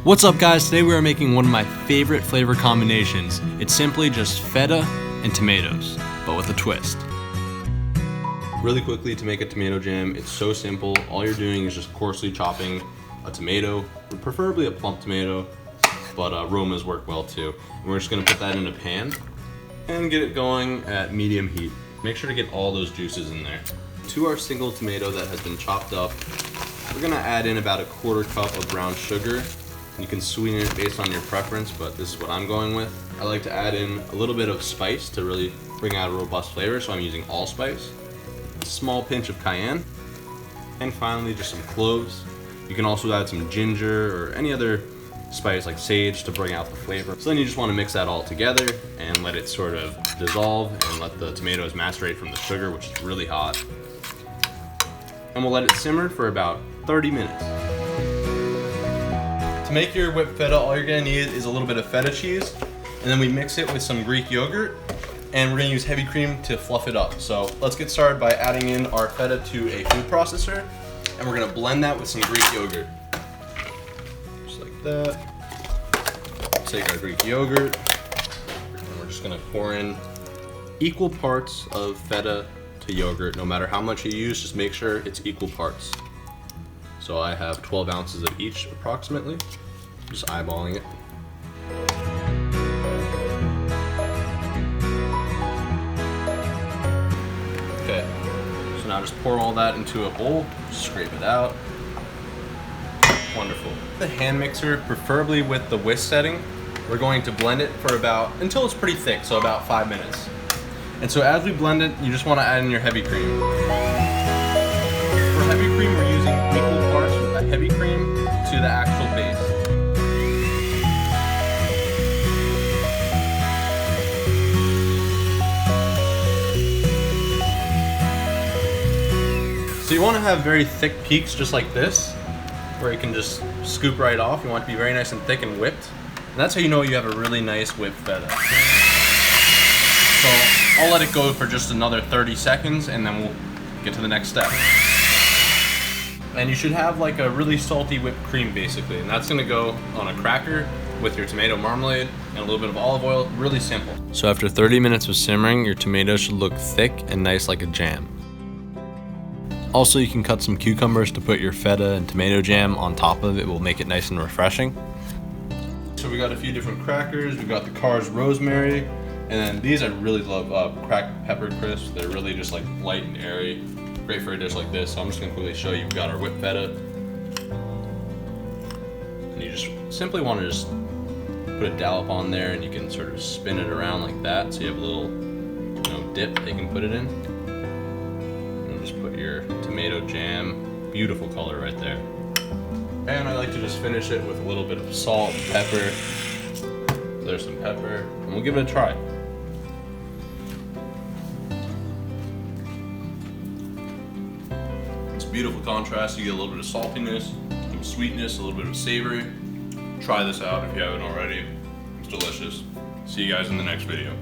What's up guys, today we are making one of my favorite flavor combinations. It's simply just feta and tomatoes, but with a twist. Really quickly, to make a tomato jam, it's so simple. All you're doing is just coarsely chopping a tomato, preferably a plump tomato, but aromas work well too. And we're just gonna put that in a pan and get it going at medium heat. Make sure to get all those juices in there. To our single tomato that has been chopped up, we're gonna add in about a 1/4 cup of brown sugar. You can sweeten it based on your preference, but this is what I'm going with. I like to add in a little bit of spice to really bring out a robust flavor, so I'm using allspice. A small pinch of cayenne, and finally just some cloves. You can also add some ginger or any other spice like sage to bring out the flavor. So then you just want to mix that all together and let it sort of dissolve and let the tomatoes macerate from the sugar, which is really hot. And we'll let it simmer for about 30 minutes. To make your whipped feta, all you're gonna need is a little bit of feta cheese, and then we mix it with some Greek yogurt, and we're gonna use heavy cream to fluff it up. So let's get started by adding in our feta to a food processor, and we're gonna blend that with some Greek yogurt. Just like that. Take our Greek yogurt, and we're just gonna pour in equal parts of feta to yogurt. No matter how much you use, just make sure it's equal parts. So I have 12 ounces of each approximately. Just eyeballing it. Okay, so now just pour all that into a bowl, scrape it out. Wonderful. The hand mixer, preferably with the whisk setting, we're going to blend it for until it's pretty thick, so about 5 minutes. And so as we blend it, you just want to add in your heavy cream. For heavy cream, we're using equal parts of the heavy cream to the actual base. So you want to have very thick peaks just like this, where you can just scoop right off. You want it to be very nice and thick and whipped. And that's how you know you have a really nice whipped feta. So I'll let it go for just another 30 seconds and then we'll get to the next step. And you should have like a really salty whipped cream basically, and that's gonna go on a cracker with your tomato marmalade and a little bit of olive oil. Really simple. So after 30 minutes of simmering, your tomatoes should look thick and nice like a jam. Also, you can cut some cucumbers to put your feta and tomato jam on top of it. It will make it nice and refreshing. So we got a few different crackers. We got the Carr's rosemary, and then these I really love cracked pepper crisps. They're really just like light and airy. Great for a dish like this. So I'm just gonna quickly show you. We've got our whipped feta. And you just simply want to just put a dollop on there, and you can sort of spin it around like that. So you have a little dip that you can put it in. And just put your tomato jam. Beautiful color right there. And I like to just finish it with a little bit of salt and pepper. There's some pepper, and we'll give it a try. Beautiful contrast. You get a little bit of saltiness, some sweetness, a little bit of savory. Try this out if you haven't already. It's delicious. See you guys in the next video.